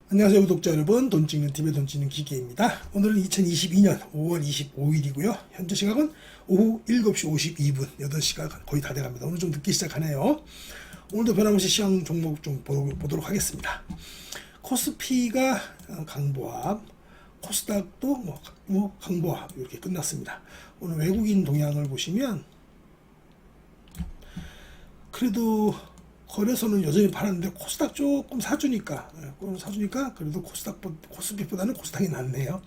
안녕하세요 구독자 여러분, 돈 찍는 TV의 돈 찍는 기계입니다. 오늘은 2022년 5월 25일이고요 현재 시각은 오후 7시 52분 8시가 거의 다 돼갑니다. 오늘 좀 늦게 시작하네요. 오늘도 변함없이 시황 종목 좀 보도록 하겠습니다. 코스피가 강보합, 코스닥도 강보합 이렇게 끝났습니다. 오늘 외국인 동향을 보시면 그래도 거래소는 여전히 팔았는데 코스닥 조금 사주니까 그래도 코스피보다는 코스닥이 낫네요.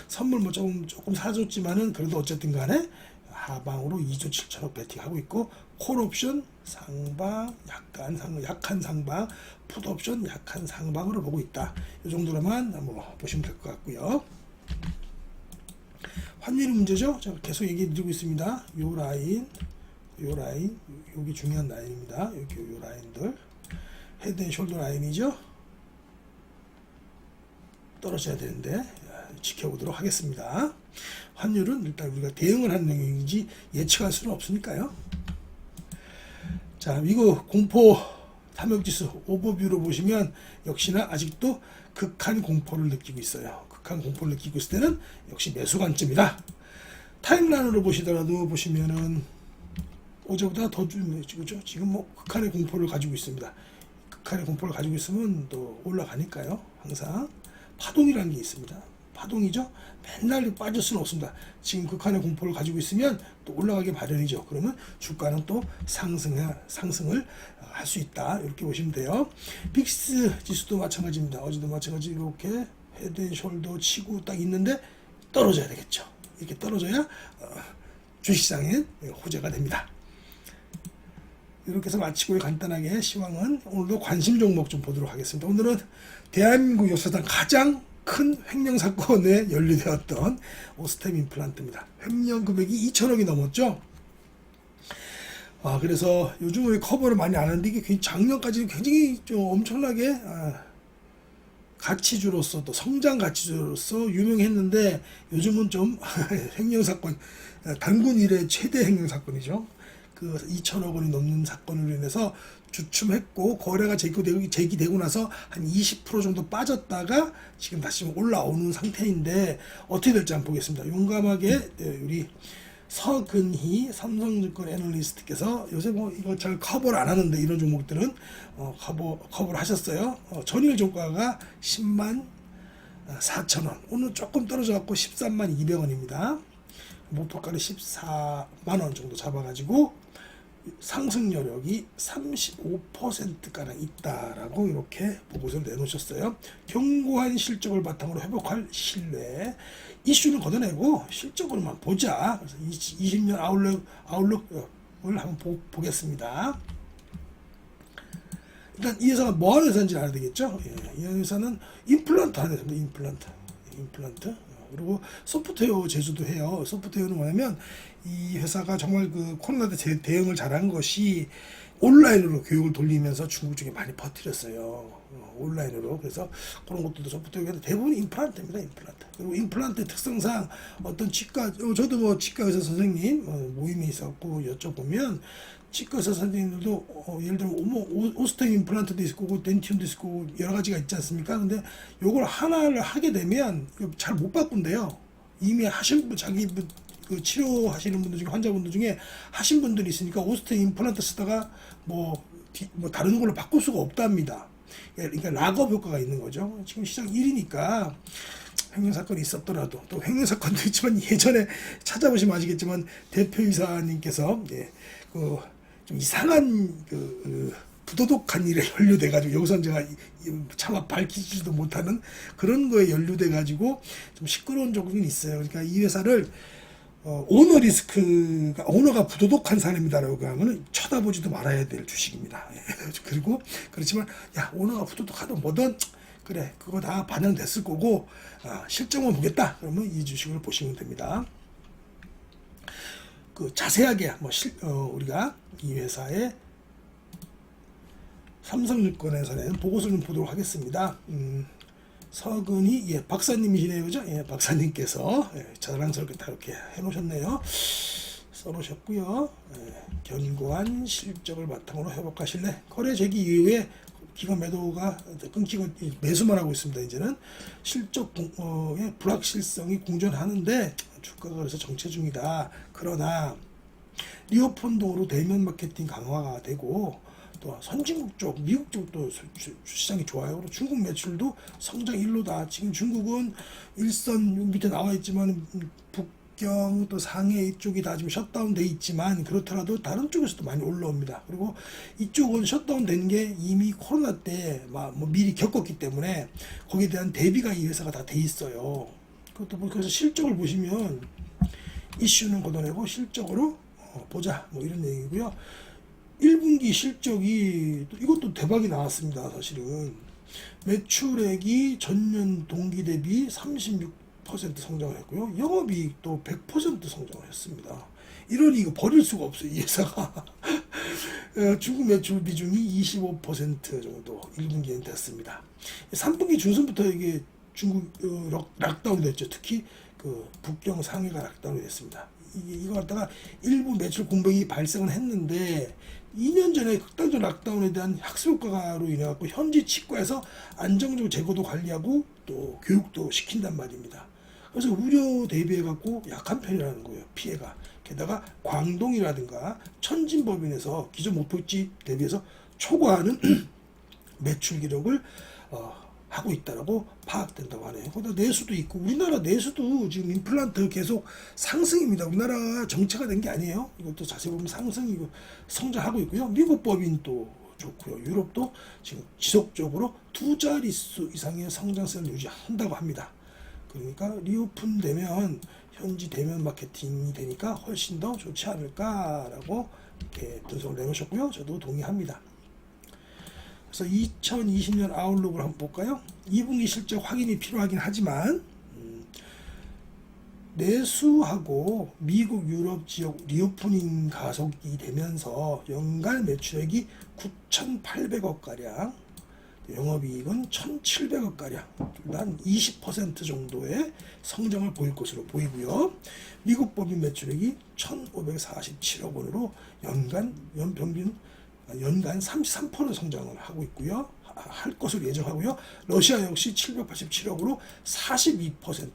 선물 뭐 조금 사줬지만은 그래도 어쨌든 간에 하방으로 2조 7천억 베팅하고 있고, 콜옵션 상방 약한 상방, 풋옵션 약한 상방으로 보고 있다. 이 정도로만 뭐 보시면 될 것 같고요. 환율 문제죠. 제가 계속 얘기 드리고 있습니다. 요 라인, 여기 중요한 라인입니다. 여기 요 라인들 헤드 앤 숄더 라인이죠. 떨어져야 되는데 지켜보도록 하겠습니다. 환율은 일단 우리가 대응을 하는 영역인지 예측할 수는 없으니까요. 자, 미국 공포 탐욕지수 오버뷰로 보시면 역시나 아직도 극한 공포를 느끼고 있어요. 극한 공포를 느끼고 있을 때는 역시 매수 관점이다. 타임라인으로 보시더라도 보시면은 어제보다 더 그죠? 지금 뭐 극한의 공포를 가지고 있습니다. 극한의 공포를 가지고 있으면 또 올라가니까요. 항상 파동이라는 게 있습니다. 파동이죠. 맨날 빠질 수는 없습니다. 지금 극한의 공포를 가지고 있으면 또 올라가기 마련이죠. 그러면 주가는 또 상승을 할 수 있다. 이렇게 보시면 돼요. 빅스 지수도 마찬가지입니다. 어제도 마찬가지 이렇게 헤드 앤 숄더 치고 딱 있는데 떨어져야 되겠죠. 이렇게 떨어져야 주식시장에 호재가 됩니다. 이렇게 해서 마치고 간단하게 시황은 오늘도 관심 종목 좀 보도록 하겠습니다. 오늘은 대한민국 역사상 가장 큰 횡령 사건에 연루되었던 오스템 임플란트입니다. 횡령 금액이 2천억이 넘었죠. 그래서 요즘은 커버를 많이 안 하는데 이게 작년까지는 굉장히 좀 엄청나게 가치주로서 또 성장 가치주로서 유명했는데 요즘은 좀 횡령 사건, 단군 이래 최대 횡령 사건이죠. 그 2천억 원이 넘는 사건으로 인해서 주춤했고 거래가 제기되고 나서 한 20% 정도 빠졌다가 지금 다시 올라오는 상태인데 어떻게 될지 한번 보겠습니다. 용감하게 우리 서근희 삼성증권 애널리스트께서 요새 뭐 이거 잘 커버를 안 하는데 이런 종목들은 커버를 하셨어요. 전일 종가가 10만 4천 원, 오늘 조금 떨어져 갖고 13만 200원입니다. 목표가를 14만 원 정도 잡아가지고 상승 여력이 35%가량 있다라고 이렇게 보고서를 내놓으셨어요. 견고한 실적을 바탕으로 회복할 신뢰, 이슈는 걷어내고 실적으로만 보자. 그래서 20년 아웃룩을 한번 보겠습니다. 일단 이 회사가 뭐 하는 회사인지 알아야 되겠죠. 이 회사는 임플란트 하는 회사입니다. 임플란트. 그리고 소프트웨어 제조도 해요. 소프트웨어는 뭐냐면 이 회사가 정말 그 코로나 때 대응을 잘한 것이 온라인으로 교육을 돌리면서 중국 쪽에 많이 퍼뜨렸어요. 온라인으로. 그래서 그런 것들도 소프트웨어가 대부분 임플란트입니다. 임플란트. 그리고 임플란트의 특성상 어떤 치과, 저도 뭐 치과 의사 선생님 모임이 있었고 여쭤보면 치과 의사 선생님들도 예를 들어 오스템 임플란트도 있고 덴티움도 있고 여러 가지가 있지 않습니까? 근데 요걸 하나를 하게 되면 잘 못 바꾼대요. 이미 하신 분, 자기 그 치료하시는 분들 중에 환자분들 중에 하신 분들이 있으니까 오스템 임플란트 쓰다가 뭐 다른 걸로 바꿀 수가 없답니다. 그러니까 락업 효과가 있는 거죠. 지금 시장 1위니까 횡령 사건이 있었더라도, 또 횡령 사건도 있지만 예전에 찾아보시면 아시겠지만 대표이사님께서 좀 이상한 부도덕한 일에 연루돼가지고, 여기서 제가 차마 밝히지도 못하는 그런 거에 연루돼가지고 좀 시끄러운 적은 있어요. 그러니까 이 회사를 오너 리스크가, 오너가 부도덕한 사람이다라고 하면 쳐다보지도 말아야 될 주식입니다. 그리고 그렇지만 오너가 부도덕하든 뭐든 그래, 그거 다 반영됐을 거고 실적만 보겠다 그러면 이 주식을 보시면 됩니다. 자세하게 한번 우리가 이 회사의 삼성증권에서 낸 보고서를 보도록 하겠습니다. 서근희 박사님이시네요, 그죠? 박사님께서 자랑스럽게 다 이렇게 해놓으셨네요. 써놓으셨고요. 견고한 실적을 바탕으로 회복하실래? 거래 제기 이후에 기관 매도가 끊기고 매수만 하고 있습니다. 이제는 실적의 불확실성이 공존하는데 주가가 그래서 정체 중이다. 그러나 리오폰동으로 대면 마케팅 강화가 되고 또 선진국 쪽, 미국 쪽도 시장이 좋아요. 그리고 중국 매출도 성장 일로다. 지금 중국은 일선 밑에 나와 있지만 북경 또 상해 이쪽이 다 지금 셧다운 돼 있지만 그렇더라도 다른 쪽에서도 많이 올라옵니다. 그리고 이쪽은 셧다운 된 게 이미 코로나 때 뭐 미리 겪었기 때문에 거기에 대한 대비가 이 회사가 다 돼 있어요. 그것도 그래서 실적을 보시면 이슈는 걷어내고 실적으로 보자 뭐 이런 얘기고요. 1분기 실적이 이것도 대박이 나왔습니다. 사실은 매출액이 전년 동기 대비 36% 성장을 했고요. 영업이익도 100% 성장을 했습니다. 이러니 이거 버릴 수가 없어요. 이 회사가. 중국 매출 비중이 25% 정도 1분기엔 됐습니다. 3분기 중순부터 이게 중국 락다운이 됐죠. 특히 그 북경 상해가 락다운이 됐습니다. 이거 갖다가 일부 매출 공백이 발생은 했는데 2년 전에 극단적 락다운에 대한 학습 효과로 인해 갖고 현지 치과에서 안정적 재고도 관리하고 또 교육도 시킨단 말입니다. 그래서 우려 대비해 갖고 약한 편이라는 거예요. 피해가. 게다가 광동이라든가 천진법인에서 기존 목표치 대비해서 초과하는 매출 기록을 하고 있다라고 파악된다고 하네요. 그러다 내수도 있고 우리나라 내수도 지금 임플란트 계속 상승입니다. 우리나라가 정체가 된 게 아니에요. 이것도 자세히 보면 상승이고 성장하고 있고요. 미국 법인도 좋고요. 유럽도 지금 지속적으로 두 자릿수 이상의 성장세를 유지한다고 합니다. 그러니까 리오픈되면 현지 대면 마케팅이 되니까 훨씬 더 좋지 않을까라고 이렇게 분석을 내놓으셨고요. 저도 동의합니다. 그래서 2020년 아웃룩을 한번 볼까요? 2분기 실적 확인이 필요하긴 하지만 내수하고 미국 유럽 지역 리오프닝 가속이 되면서 연간 매출액이 9,800억 가량, 영업이익은 1,700억 가량, 한 20% 정도의 성장을 보일 것으로 보이고요. 미국 법인 매출액이 1,547억 원으로 연간 33% 성장을 하고 있고요. 할 것으로 예정하고요. 러시아 역시 787억으로 42%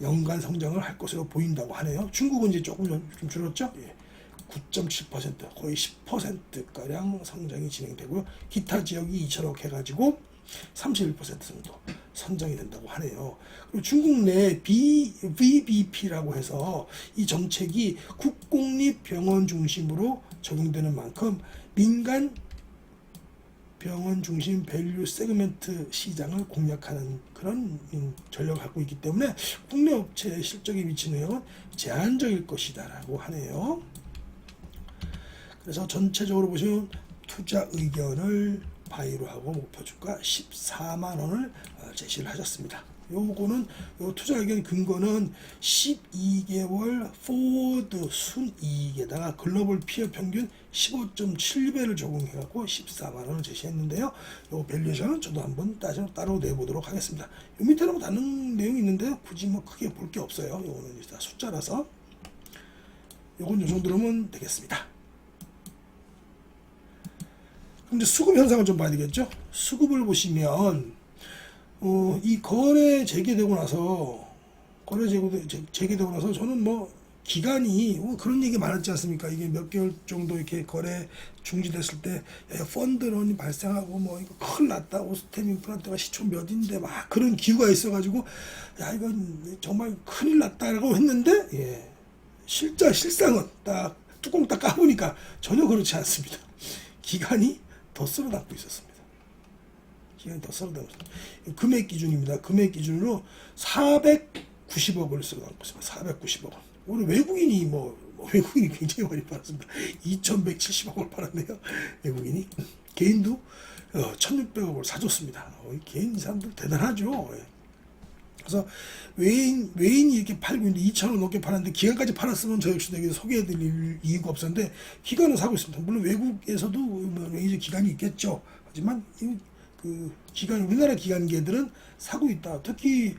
연간 성장을 할 것으로 보인다고 하네요. 중국은 이제 조금 좀 줄었죠. 9.7% 거의 10%가량 성장이 진행되고요. 기타 지역이 2천억 해가지고 31% 정도 선정이 된다고 하네요. 그리고 중국 내 VBP라고 해서 이 정책이 국공립 병원 중심으로 적용되는 만큼 민간 병원 중심 밸류 세그멘트 시장을 공략하는 그런 전략을 갖고 있기 때문에 국내 업체의 실적에 미치는 영향은 제한적일 것이다라고 하네요. 그래서 전체적으로 보시면 투자 의견을 바이로 하고 목표 주가 14만 원을 제시를 하셨습니다. 요거는 요 투자 의견 근거는 12개월 포워드 순이익에다가 글로벌 피어 평균 15.7배를 적용해 갖고 14만 원을 제시했는데요. 요 밸류에이션은 저도 한번 따로 내보도록 하겠습니다. 요 밑에는 뭐 다른 내용이 있는데 굳이 뭐 크게 볼 게 없어요. 요거는 일단 숫자라서 요건 요 정도로면 되겠습니다. 근데 수급 현상을 좀 봐야 되겠죠. 수급을 보시면 이 거래 재개되고 나서 저는 뭐 기간이 그런 얘기 많았지 않습니까? 이게 몇 개월 정도 이렇게 거래 중지됐을 때 펀드론이 발생하고 뭐 이거 큰일 났다. 오스템 임플란트가 시초 몇인데 막 그런 기후가 있어가지고 야 이건 정말 큰일 났다라고 했는데 실상은 딱 뚜껑 딱 까보니까 전혀 그렇지 않습니다. 기간이 더 쓸어담고 있었습니다. 기간이 더 쓸어담고 있습니다. 금액 기준입니다. 금액 기준으로 490억을 쓸어담고 있습니다. 490억 원. 오늘 외국인이 외국인이 굉장히 많이 팔았습니다. 2,170억을 팔았네요. 외국인이. 개인도 1,600억을 사줬습니다. 개인 이 사람들 대단하죠. 그래서 외인이 이렇게 팔고 있는데 2,000원 넘게 팔았는데 기간까지 팔았으면 저 역시 여기 소개해드릴 이유가 없었는데 기간은 사고 있습니다. 물론 외국에서도 레이저 기간이 있겠죠. 하지만 그 기간 우리나라 기관계들은 사고 있다. 특히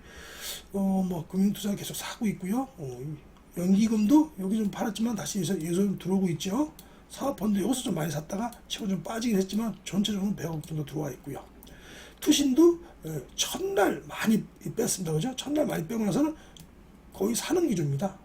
금융투자 계속 사고 있고요. 연기금도 여기 좀 팔았지만 다시 예전 들어오고 있죠. 사업펀드 여기서 좀 많이 샀다가 최고 좀 빠지긴 했지만 전체적으로 100억 정도 들어와 있고요. 투신도 첫날 많이 뺐습니다. 그죠? 첫날 많이 빼고 나서는 거의 사는 기조입니다.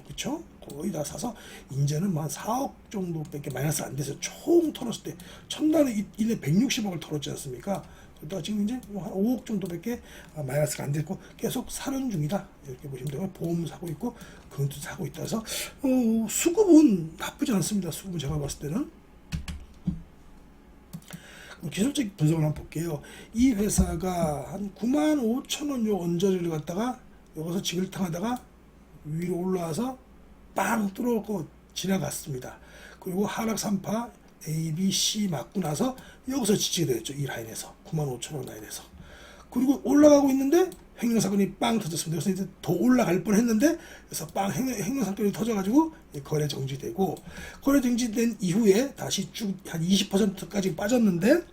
그렇죠? 거의 다 사서 이제는 한 4억 정도밖에 마이너스 안 돼서 총 털었을 때 첫날에 이내 160억을 털었지 않습니까? 그러다가 지금 이제 한 5억 정도밖에 마이너스가 안 됐고 계속 사는 중이다. 이렇게 보시면 되고 보험 사고 있고 금도 사고 있다 해서 수급은 나쁘지 않습니다. 수급은 제가 봤을 때는 기술적 분석을 한번 볼게요. 이 회사가 한 95,000원 요 언저리를 갖다가 여기서 지글탕하다가 위로 올라와서 빵 뚫어고 지나갔습니다. 그리고 하락 3파 A, B, C 맞고 나서 여기서 지지게 되었죠. 이 라인에서 95,000원 라인에서. 그리고 올라가고 있는데 횡령사건이 빵 터졌습니다. 그래서 이제 더 올라갈 뻔했는데 그래서 빵 횡령사건이 터져가지고 거래 정지되고 거래 정지된 이후에 다시 쭉 한 20%까지 빠졌는데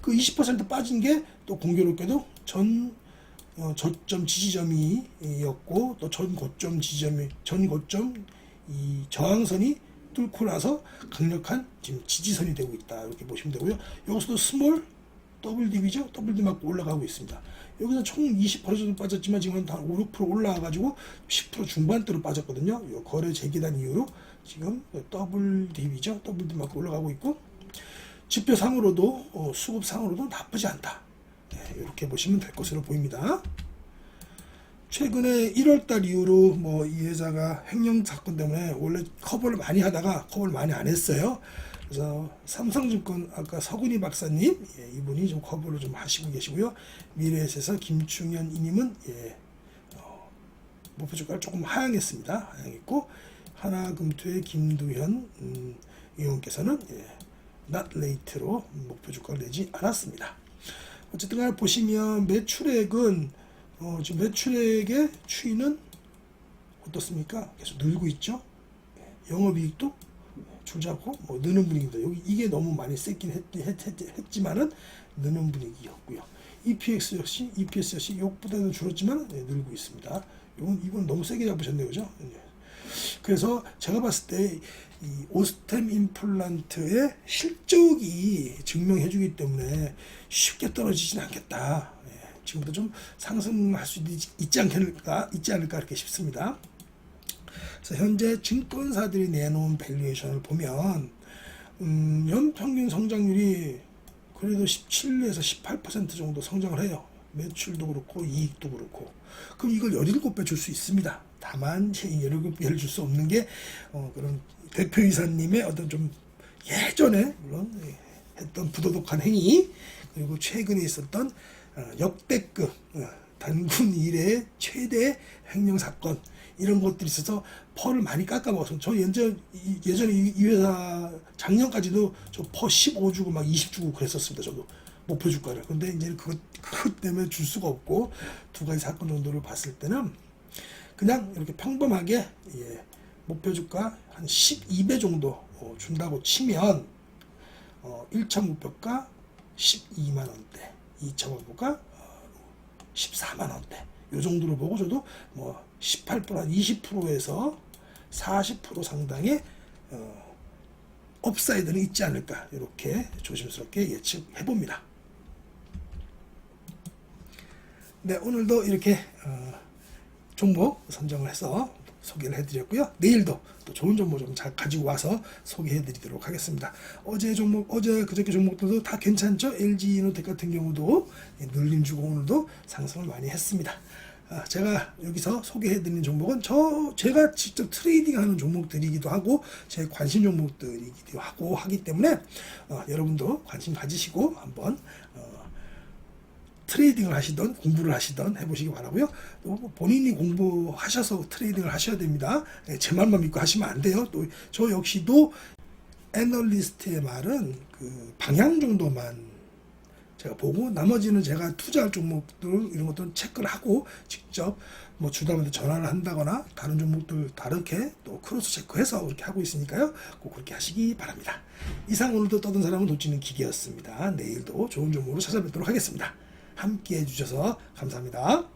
그 20% 빠진 게 또 공교롭게도 저점 지지점이었고 또 전 고점 이 저항선이 뚫고 나서 강력한 지금 지지선이 되고 있다 이렇게 보시면 되고요. 여기서도 스몰 WDB죠. WD 맞고 올라가고 있습니다. 여기서 총 20% 정도 빠졌지만 지금 한 5, 6% 올라와가지고 10% 중반대로 빠졌거든요. 이 거래 재개단 이후로 지금 WDB죠. WD 맞고 올라가고 있고 지표상으로도 수급상으로도 나쁘지 않다. 이렇게 보시면 될 것으로 보입니다. 최근에 1월달 이후로 이 회사가 횡령 사건 때문에 원래 커버를 많이 하다가 커버를 많이 안 했어요. 그래서 삼성증권 아까 서근희 박사님 이분이 좀 커버를 좀 하시고 계시고요. 미래에셋에서 김충현님은 목표 주가를 조금 하향했습니다. 하향했고 하나금투의 김두현 의원께서는 not late로 목표 주가를 내지 않았습니다. 어쨌든 간에 보시면 매출액은 지금 매출액의 추이는 어떻습니까? 계속 늘고 있죠. 영업이익도 줄잡고 느는 분위기입니다. 여기 이게 너무 많이 셌긴 했지만은 느는 분위기였고요. EPS 역시 욕보다는 줄었지만 늘고 있습니다. 이건 너무 세게 잡으셨네요, 그죠? 그래서 제가 봤을 때 이 오스템 임플란트의 실적이 증명해주기 때문에 쉽게 떨어지진 않겠다. 지금부터 좀 상승할 수 있지 않을까 이렇게 싶습니다. 그래서 현재 증권사들이 내놓은 밸류에이션을 보면 연평균 성장률이 그래도 17에서 18% 정도 성장을 해요. 매출도 그렇고 이익도 그렇고. 그럼 이걸 17배 줄 수 있습니다. 다만 17배를 줄 수 없는 게 그런 대표이사님의 어떤 좀 예전에 물론 했던 부도덕한 행위 그리고 최근에 있었던 역대급 단군 이래 최대 횡령 사건 이런 것들이 있어서 펄을 많이 깎아먹었어요. 저 예전에 이 회사 작년까지도 저 펄 15 주고 막 20 주고 그랬었습니다. 저도 목표 주가를. 근데 이제 그것 때문에 줄 수가 없고 두 가지 사건 정도를 봤을 때는 그냥 이렇게 평범하게 목표 주가 한 12배 정도 준다고 치면 1차 목표가 12만 원대, 2차 목표가 14만 원대. 요 정도로 보고 저도 18% 한 20%에서 40% 상당의 업사이드는 있지 않을까 이렇게 조심스럽게 예측해 봅니다. 네, 오늘도 이렇게 종목 선정을 해서 소개를 해드렸고요. 내일도 또 좋은 정보 좀 잘 가지고 와서 소개해드리도록 하겠습니다. 어제 그저께 종목들도 다 괜찮죠? LG이노텍 같은 경우도 늘림 주고 오늘도 상승을 많이 했습니다. 제가 여기서 소개해드리는 종목은 제가 직접 트레이딩하는 종목들이기도 하고 제 관심 종목들이기도 하고 하기 때문에 여러분도 관심 가지시고 한번 트레이딩을 하시던 공부를 하시던 해보시기 바라고요. 또 본인이 공부하셔서 트레이딩을 하셔야 됩니다. 제 말만 믿고 하시면 안 돼요. 또 저 역시도 애널리스트의 말은 그 방향 정도만 제가 보고 나머지는 제가 투자할 종목들 이런 것들은 체크를 하고 직접 주담한테 전화를 한다거나 다른 종목들 다르게 또 크로스 체크해서 그렇게 하고 있으니까요. 꼭 그렇게 하시기 바랍니다. 이상 오늘도 떠든 사람은 돈 찌는 기계였습니다. 내일도 좋은 종목으로 찾아뵙도록 하겠습니다. 함께 해주셔서 감사합니다.